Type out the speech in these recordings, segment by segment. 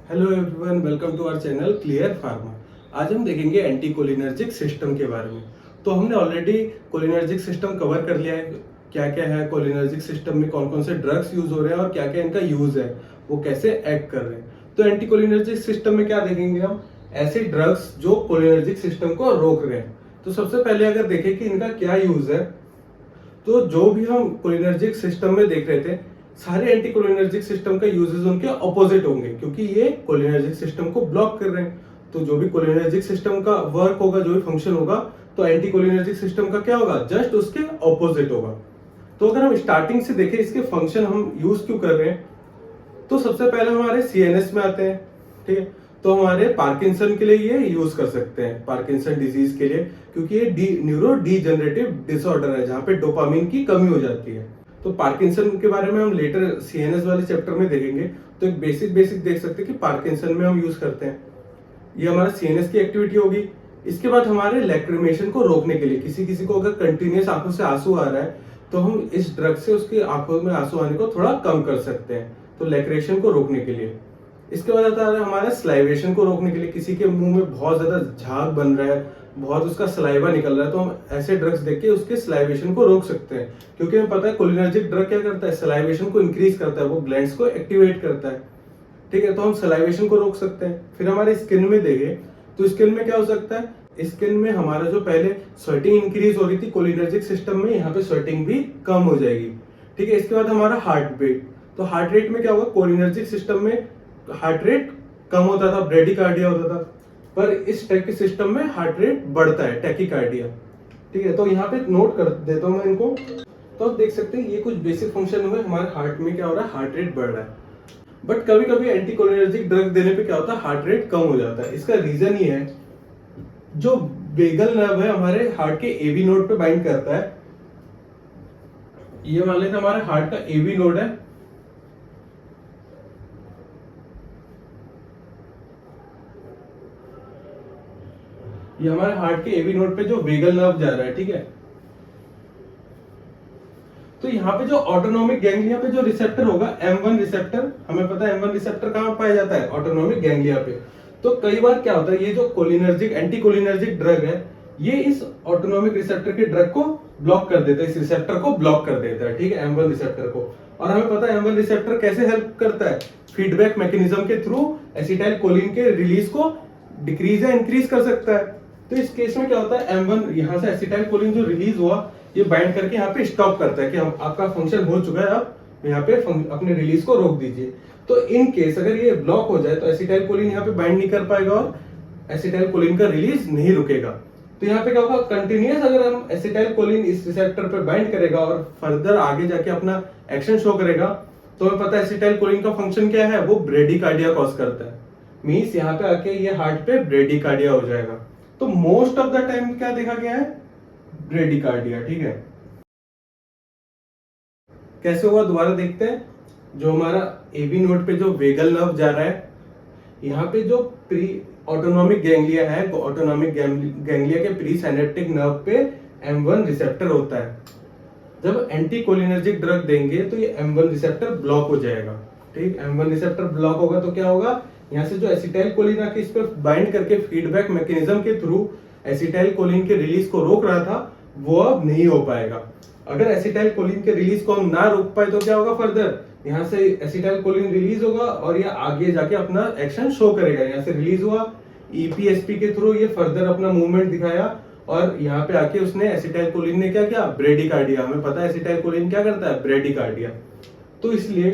Hello everyone, welcome to our channel clear pharma. आज हम देखेंगे एंटीकोलिनर्जिक सिस्टम के बारे में। तो हमने ऑलरेडी कोलिनर्जिक सिस्टम कवर कर लिया है, क्या क्या है कोलिनर्जिक सिस्टम में, कौन कौन से ड्रग्स यूज हो रहे हैं और क्या क्या इनका यूज है, वो कैसे एक्ट कर रहे हैं। तो एंटीकोलिनर्जिक सिस्टम में क्या देखेंगे हम, ऐसे ड्रग्स जो कोलिनर्जिक सिस्टम को रोक रहे हैं। तो सबसे पहले अगर देखें कि इनका क्या यूज है, तो जो भी हम कोलिनर्जिक सिस्टम में देख रहे थे, सारे एंटी कोलिनर्जिक सिस्टम का यूजेस उनके ऑपोजिट होंगे, क्योंकि ये कोलिनर्जिक सिस्टम को ब्लॉक कर रहे हैं। तो जो भी कोलिनर्जिक सिस्टम का वर्क होगा, जो भी फंक्शन होगा, तो एंटी कोलिनर्जिक सिस्टम का क्या होगा, जस्ट उसके ऑपोजिट होगा। तो अगर हम स्टार्टिंग से देखें इसके फंक्शन हम यूज क्यों कर रहे हैं, तो सबसे पहले हमारे सीएनएस में आते हैं। ठीक है, तो हमारे पार्किंसन के लिए ये यूज कर सकते हैं, पार्किंसन डिजीज के लिए, क्योंकि ये न्यूरो डीजनरेटिव डिसऑर्डर है जहाँ पे डोपामिन की कमी हो जाती है। तो पार्किंसन के बारे में हम लेटर सीएनएस वाले चैप्टर में देखेंगे। तो एक बेसिक देख सकते हैं कि पार्किंसन में हम यूज करते हैं, ये हमारा सीएनएस की एक्टिविटी होगी। इसके बाद हमारे लैक्रिमेशन को रोकने के लिए, किसी किसी को अगर कंटिन्यूस आंखों से आंसू आ रहा है, तो हम इस ड्रग से उसकी आंखों में आंसू आने को थोड़ा कम कर सकते हैं, तो लैक्रेशन को रोकने के लिए। इसके बाद आता है हमारा स्लाइवेशन को रोकने के लिए, किसी के मुंह में बहुत ज्यादा झाग बन रहा है, बहुत उसका सलाइवा निकल रहा है, तो हम ऐसे ड्रग्स देख के उसके स्लाइवेशन को रोक सकते हैं। क्योंकि हमें पता है कोलिनर्जिक ड्रग क्या करता है, सलाइवेशन को इंक्रीज करता है, वो ग्लैंड्स को एक्टिवेट करता है। ठीक है, तो हम सलाइवेशन को रोक सकते हैं। फिर हमारे स्किन में देखें, तो स्किन में क्या हो सकता है, स्किन में हमारा जो पहले स्वेटिंग इंक्रीज हो रही थी कोलिनर्जिक सिस्टम में, यहाँ पे स्वेटिंग भी कम हो जाएगी। ठीक है, इसके बाद हमारा हार्ट बीट, तो हार्ट रेट में क्या होगा, कोलिनर्जिक सिस्टम में हार्ट रेट कम होता था, ब्रेडिकार्डिया होता था, पर इस टाइप के सिस्टम में हार्ट रेट बढ़ता है, टैकीकार्डिया। ठीक है, तो यहाँ पे नोट कर देता हूँ मैं इनको। तो आप देख सकते हैं ये कुछ बेसिक फंक्शन हुए, हमारे हार्ट में क्या हो रहा है, हार्ट रेट बढ़ रहा है। बट कभी कभी एंटीकोलिनर्जिक ड्रग देने पे क्या होता है, हार्ट रेट कम हो जाता है। इसका रीजन ये है, जो वेगल नर्व है हमारे हार्ट के एवी नोड पे बाइंड करता है। ये मान लेते हमारे हार्ट का एवी नोड है, ये हमारे हार्ट के एवी नोड पे जो वेगल नर्व जा रहा है। ठीक है, तो यहाँ पे जो ऑटोनोमिक गैंग्लिया पे जो रिसेप्टर होगा, M1 रिसेप्टर, हमें पता है M1 रिसेप्टर कहाँ पाया जाता है, ऑटोनोमिक गैंग्लिया पे। तो कई बार क्या होता है, ये जो कोलिनर्जिक एंटीकोलिनर्जिक ड्रग है, ये इस ऑटोनोमिक रिसेप्टर के ड्रग को ब्लॉक कर देता है, इस रिसेप्टर को ब्लॉक कर देता है। ठीक है, M1 रिसेप्टर को। और हमें पता है M1 रिसेप्टर कैसे हेल्प करता है, फीडबैक मैकेनिज्म के थ्रू एसिटाइल कोलिन के रिलीज को डिक्रीज या इंक्रीज कर सकता है। तो इस केस में क्या होता है, M1 यहाँ से एसिटाइल कोलिन जो रिलीज हुआ, ये बाइंड करके यहाँ पे स्टॉप करता है कि हम आपका फंक्शन हो चुका है, आप यहाँ पे अपने रिलीज को रोक दीजिए। तो इन केस अगर ये ब्लॉक हो जाए, तो एसिटाइल कोलिन यहाँ पे बाइंड नहीं कर पाएगा और एसिटाइल कोलिन का रिलीज नहीं रुकेगा। तो यहाँ पे क्या होगा, कंटिन्यूअस अगर हम एसिटाइल कोलिन इस रिसेप्टर पे बाइंड करेगा और फर्दर आगे जाके अपना एक्शन शो करेगा, तो हमें पता है एसिटाइल कोलिन का फंक्शन क्या है, वो ब्रेडिकार्डिया कॉज करता है। मीन्स यहाँ पे आके ये हार्ट पे ब्रेडिकार्डिया हो जाएगा। तो मोस्ट ऑफ द टाइम क्या देखा गया है, ब्रेडिकार्डिया। ठीक है, कैसे होगा दोबारा देखते हैं। जो हमारा एबी नोड पे जो वेगल नर्व जा रहा है, यहाँ पे जो प्री ऑटोनोमिक गैंग्लिया है, ऑटोनोमिक गैंग्लिया के प्री सिनेप्टिक नर्व पे M1 रिसेप्टर होता है। जब एंटीकोलिनर्जिक ड्रग देंगे तो ये M1 रिसेप्टर ब्लॉक हो जाएगा। ठीक, M1 रिसेप्टर ब्लॉक होगा तो क्या होगा, यहाँ से जो एसिटाइल कोलिन आके इस पर बाइंड करके फीडबैक मैकेनिज्म के थ्रू एसिटाइल कोलिन के रिलीज को रोक रहा था, वो अब नहीं हो पाएगा। अगर एसिटाइल कोलिन के रिलीज को हम ना रोक पाए तो क्या होगा, फर्दर यहाँ से एसिटाइल कोलिन रिलीज होगा और ये आगे जाके अपना एक्शन शो करेगा। यहाँ से रिलीज हुआ, EPSP के थ्रू ये फर्दर अपना मूवमेंट दिखाया और यहाँ पे आके उसने एसिटाइल कोलिन ने क्या किया, ब्रेडिकार्डिया। हमें पता है एसिटाइल कोलिन क्या करता है, ब्रेडिकार्डिया। तो इसलिए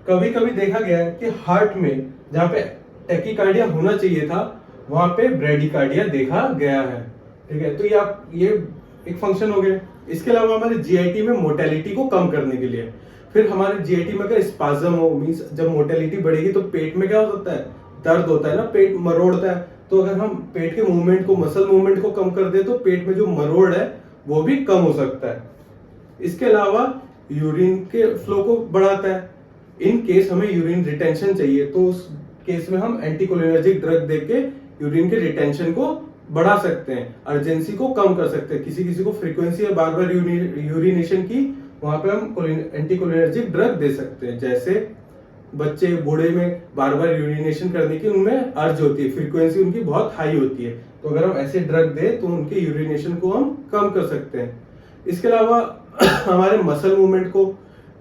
कभी कभी देखा गया है कि हार्ट में जहाँ पे टैकीकार्डिया होना चाहिए था, वहां पे ब्रेडिकार्डिया देखा गया है। ठीक है, तो ये एक फंक्शन हो गया। इसके अलावा हमारे GIT में मोटेलिटी को कम करने के लिए, फिर हमारे GIT में अगर स्पाज्म हो, मींस जब मोटेलिटी बढ़ेगी तो पेट में क्या हो सकता है, दर्द होता है ना, पेट मरोड़ता है। तो अगर हम पेट के मूवमेंट को, मसल मूवमेंट को कम कर दे, तो पेट में जो मरोड़ है वो भी कम हो सकता है। इसके अलावा यूरिन के फ्लो को बढ़ाता है। इन केस हमें यूरिन रिटेंशन चाहिए, तो उस केस में हम एंटीकोलिनर्जिक ड्रग देके यूरिन के रिटेंशन को बढ़ा सकते हैं, अर्जेंसी को कम कर सकते हैं। किसी किसी को फ्रीक्वेंसी है बार बार यूरिनेशन की, वहां पे हम एंटीकोलिनर्जिक ड्रग दे सकते हैं, जैसे बच्चे बूढ़े में बार बार यूरिनेशन करने की उनमें अर्ज होती है, फ्रीक्वेंसी उनकी बहुत हाई होती है। तो अगर हम ऐसे ड्रग दें तो उनके यूरिनेशन को हम कम कर सकते हैं। इसके अलावा हमारे मसल मूवमेंट को,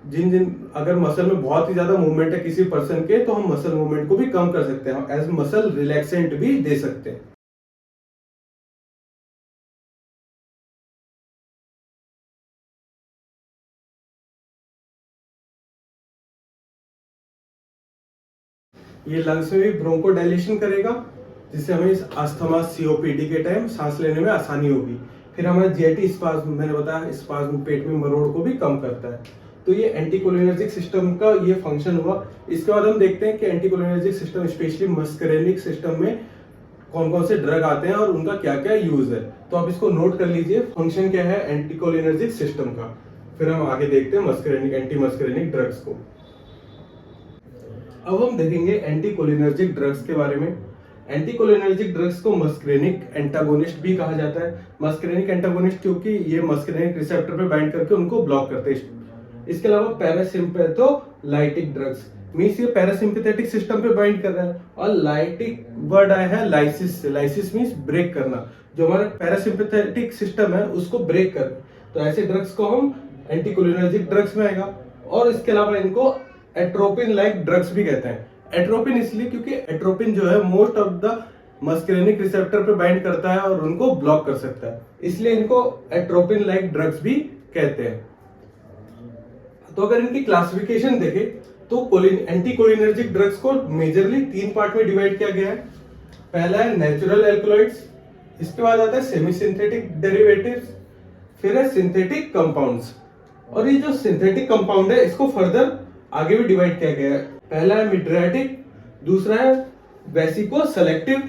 जिन जिन अगर मसल में बहुत ही ज्यादा मूवमेंट है किसी पर्सन के, तो हम मसल मूवमेंट को भी कम कर सकते हैं, एज मसल रिलैक्सेंट भी दे सकते हैं। ये लंग्स में भी ब्रोंकोडाइलेशन करेगा, जिससे हमें इस अस्थमा सीओपीडी के टाइम सांस लेने में आसानी होगी। फिर हमारा जीआईटी स्पाज्म, मैंने बताया स्पाज्म पेट में मरोड़ को भी कम करता है। तो ये एंटीकोलिनर्जिक सिस्टम का ये फंक्शन हुआ। इसके बाद हम देखते हैं कि anticholinergic system, specially muscarinic system में कौन कौन से ड्रग आते हैं और उनका क्या क्या यूज है। तो आप इसको नोट कर लीजिए, फंक्शन क्या है एंटीकोलिनर्जिक सिस्टम का। फिर हम आगे देखते हैं मस्करेनिक, एंटी मस्करेनिक ड्रग्स को। अब हम देखेंगे एंटीकोलिनर्जिक ड्रग्स के बारे में। एंटीकोलिनर्जिक ड्रग्स को मस्करेनिक एंटागोनिस्ट भी कहा जाता है। मस्करेनिक एंटागोनिस्ट क्योंकि ये मस्करेनिक रिसेप्टर पे बाइंड करके उनको ब्लॉक करते हैं। इसके अलावा पैरासिम्पैथोलाइटिक ड्रग्स मींस ये पैरासिम्पैथेटिक सिस्टम पे बाइंड कर रहा है, और लाइटिक वर्ड आया है लाइसिस से। लाइसिस मींस ब्रेक करना, जो हमारा पैरासिम्पैथेटिक सिस्टम है उसको ब्रेक कर। तो ऐसे ड्रग्स को हम एंटीकोलिनर्जिक ड्रग्स में आएगा। और इसके अलावा इनको एट्रोपिन लाइक ड्रग्स भी कहते हैं। एट्रोपिन इसलिए क्योंकि एट्रोपिन जो है most of the muscarinic receptor पे बाइंड करता है और उनको ब्लॉक कर सकता है, इसलिए इनको एट्रोपिन लाइक ड्रग्स भी कहते हैं। तो अगर इनकी क्लासिफिकेशन देखें तो एंटीकोलिनर्जिक ड्रग्स को मेजरली 3 पार्ट में डिवाइड किया गया है। पहला है नेचुरल एल्कलॉइड्स, इसके बाद आता है सेमी सिंथेटिक डेरिवेटिव्स, फिर है सिंथेटिक कंपाउंड्स। और ये जो सिंथेटिक कंपाउंड है इसको फर्दर आगे भी डिवाइड किया गया है। पहला है मिड्रेटिक, दूसरा है वेसिको सेलेक्टिव,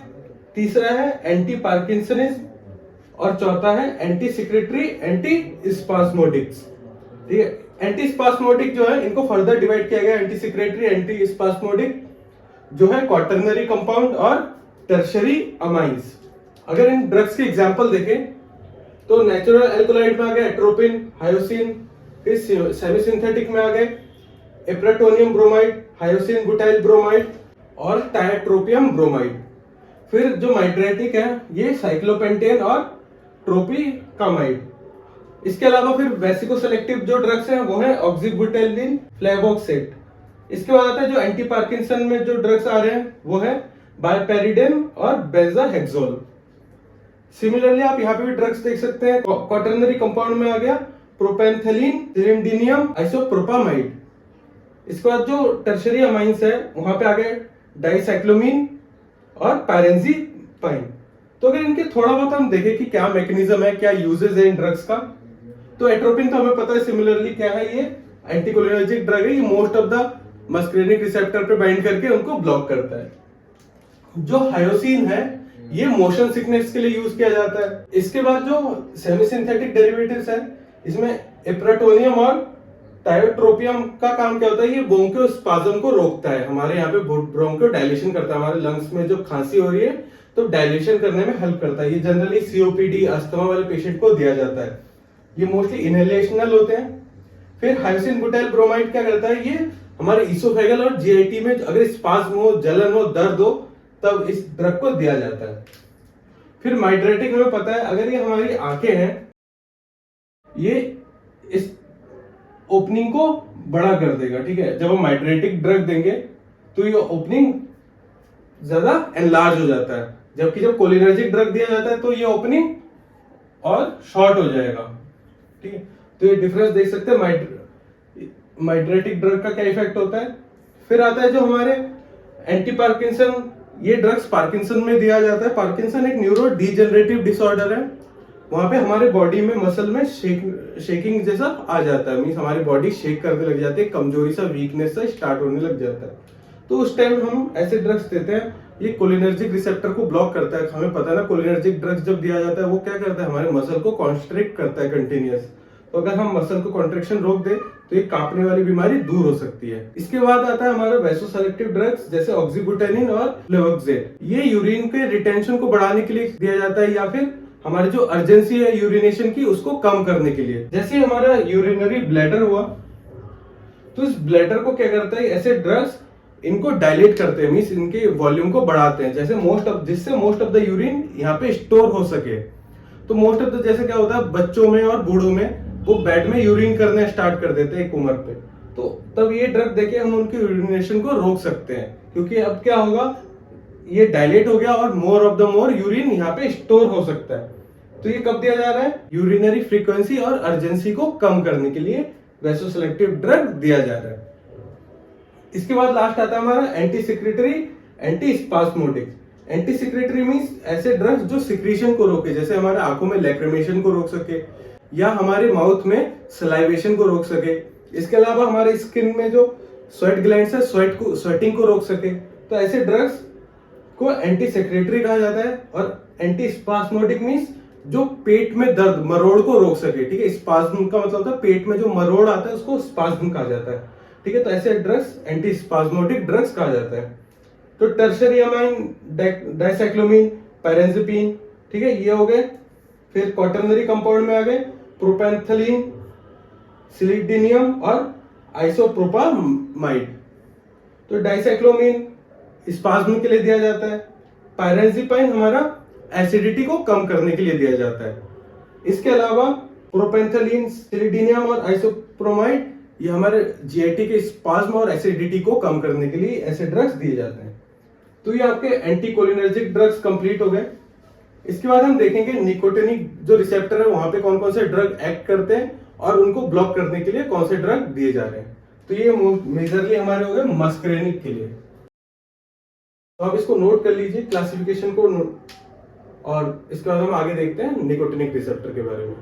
तीसरा है एंटी पार्किंसनिज्म, और चौथा है एंटी सिक्रेटरी एंटी स्पास्मोडिक्स। ठीक है, एंटी स्पास्मोडिक जो है इनको फर्दर डिवाइड किया गया। एंटी सिक्रेटरी एंटी स्पास्मोडिक जो है क्वाटरनरी कंपाउंड और टर्शरी अमाइंस। अगर इन ड्रग्स के एग्जांपल देखें तो नेचुरल एल्कलॉइड में आ गए एट्रोपिन, हायोसिन, फिर सेमी सिंथेटिक में आ गए एप्राटोनियम ब्रोमाइड, हायोसिन बुटाइल ब्रोमाइड और टायट्रोपियम ब्रोमाइड। फिर जो माइड्रेटिक है ये साइक्लोपेंटेन और ट्रोपिकामाइड। इसके अलावा फिर वेसिको सेलेक्टिव जो ड्रग्स हैं वो है ऑक्सीबुटाइलिन, फ्लेवोक्सेट। इसके बाद आता है जो एंटी पार्किंसन में जो ड्रग्स आ रहे हैं वो है बायपेरिडेन और बेंजाहेक्सोल। सिमिलरली आप यहाँ पे भी ड्रग्स देख सकते हैं। क्वाटरनरी कंपाउंड में आ गया प्रोपेंथेलिन, सिरिंडीनियम, आइसोप्रोपामाइड। इसके बाद जो टर्शरी अमाइंस है वहां पे आ गए डाइसाइक्लोमीन और पैरेंजीपाइन। तो अगर इनके थोड़ा बहुत हम देखें कि क्या मैकेनिज्म है, क्या यूजेस है इन ड्रग्स का, तो एट्रोपिन तो हमें पता है सिमिलरली क्या है, ये एंटीकोलिनर्जिक ड्रग है। ये most of the muscarinic receptor पे बाइंड करके उनको ब्लॉक करता है। जो हायोसिन है ये मोशन सिकनेस के लिए यूज किया जाता है। इसके बाद जो सेमी सिंथेटिक डेरिवेटिव्स है इसमें एप्राटोनियम और टायोट्रोपियम का काम क्या होता है, ये ब्रोंकोस्पाज्म को रोकता है। हमारे यहाँ पे ब्रोंकोडाइलेशन करता है, हमारे लंग्स में जो खांसी हो रही है तो डायलेशन करने में हेल्प करता है। ये जनरली सीओपीडी, अस्थमा वाले पेशेंट को दिया जाता है। ये मोस्टली इनहेलेशनल होते हैं। फिर हाइसिन बुटाइल ब्रोमाइड क्या करता है, ये हमारे इसोफेगल और जीआईटी में अगर स्पाज्म हो, जलन हो, दर्द हो तब इस ड्रग को दिया जाता है। फिर माइड्रेटिक हमें पता है अगर ये हमारी आंखें हैं ये इस ओपनिंग को बड़ा कर देगा। ठीक है, जब हम माइड्रेटिक ड्रग देंगे तो ये ओपनिंग ज्यादा एनलार्ज हो जाता है, जबकि जब कोलिनर्जिक ड्रग दिया जाता है तो ये ओपनिंग और शॉर्ट हो जाएगा। ठीक है, तो ये डिफरेंस देख सकते हैं माइड्रेटिक ड्रग का क्या इफेक्ट होता है। फिर आता है जो हमारे एंटी पार्किंसन, ये ड्रग्स पार्किंसन में दिया जाता है। पार्किंसन एक न्यूरो डिजेनरेटिव डिसऑर्डर है, वहां पे हमारे बॉडी में मसल में शेकिंग जैसा आ जाता है, मींस हमारी बॉडी शेक करने लग जाती है, कमजोरी सा, वीकनेस सा स्टार्ट होने लग जाता है। तो उस टाइम हम ऐसे ड्रग्स देते हैं, ये कोलिनर्जिक रिसेप्टर को ब्लॉक करता है। हमें पता है ना कोलिनर्जिक ड्रग्स जब दिया जाता है वो क्या करता है, हमारे मसल को कॉन्स्ट्रिक्ट करता है कंटिन्यूअस। तो अगर हम मसल को कॉन्ट्रेक्शन रोक दे तो ये कांपने वाली बीमारी दूर हो सकती है। इसके बाद आता है हमारा वैसोसेलेक्टिव ड्रग्स जैसे ऑक्सीबुटाइलिन और फ्लेवोक्सेट। ये यूरिन के रिटेंशन को बढ़ाने के लिए दिया जाता है या फिर हमारी जो अर्जेंसी है यूरिनेशन की उसको कम करने के लिए। जैसे हमारा यूरिनरी ब्लैडर हुआ तो इस ब्लैडर को क्या करता है, ऐसे ड्रग्स इनको डायलेट करते हैं, मीन्स इनके वॉल्यूम को बढ़ाते हैं, जैसे जिससे मोस्ट ऑफ द यूरिन यहाँ पे स्टोर हो सके। तो मोस्ट ऑफ द जैसे क्या होता है बच्चों में और बूढ़ों में, वो बेड में यूरिन करने स्टार्ट कर देते हैं एक उम्र पे, तो तब ये ड्रग देके हम उनकी यूरिनेशन को रोक सकते हैं, क्योंकि अब क्या होगा, ये डायलेट हो गया और more of the more urine यहाँ पे स्टोर हो सकता है। तो ये कब दिया जा रहा है, यूरिनरी फ्रीक्वेंसी और अर्जेंसी को कम करने के लिए वैसोसेलेक्टिव ड्रग दिया जा रहा है। इसके बाद लास्ट आता है हमारा anti secretory, anti spasmodic. Anti secretory means ऐसे ड्रग्स जो सिक्रीशन को रोके, जैसे हमारे आंखों में लैक्रिमेशन को रोक सके या हमारे माउथ में सलाइवेशन को रोक सके। इसके अलावा हमारे स्किन में जो स्वेट ग्लैंड्स है स्वेटिंग को रोक सके। तो ऐसे ड्रग्स को एंटी सेक्रेटरी कहा जाता है। और एंटी स्पास्मोटिक मींस जो पेट में दर्द मरोड़ को रोक सके, ठीक है। स्पाज्म का मतलब होता है पेट में जो मरोड़ आता है उसको स्पाज्म कहा जाता है, ठीक है। तो ऐसे ड्रग्स एंटी स्पाज्मोटिक ड्रग्स कहा जाता है। तो टर्शरी अमाइन, डाइसाइक्लोमीन, पैरेंजिपिन, ठीक है, ये हो गए। फिर क्वाटरनरी कंपाउंड में आ गए प्रोपेंथलीन, सिलिडिनियम और आइसोप्रोपामाइड। तो डाइसाइक्लोमीन स्पाज्म के लिए दिया जाता है। पायरेंजिपाइन हमारा एसिडिटी को कम करने के लिए दिया जाता है। इसके अलावा प्रोपेंथलीन, सिलिडिनियम और आइसोप्रोमाइड ये हमारे जीआईटी के स्पाज्म और एसिडिटी को कम करने के लिए ऐसे ड्रग्स दिए जाते हैं। तो ये आपके एंटीकोलिनर्जिक ड्रग्स कंप्लीट हो गए। इसके बाद हम देखेंगे निकोटिनिक जो रिसेप्टर है वहां पे कौन कौन से ड्रग एक्ट करते हैं और उनको ब्लॉक करने के लिए कौन से ड्रग दिए जा रहे हैं। तो ये मेजरली हमारे हो गए मस्करेनिक के लिए। तो आप इसको नोट कर लीजिए क्लासिफिकेशन को और इसके बाद हम आगे देखते हैं निकोटिनिक रिसेप्टर के बारे में।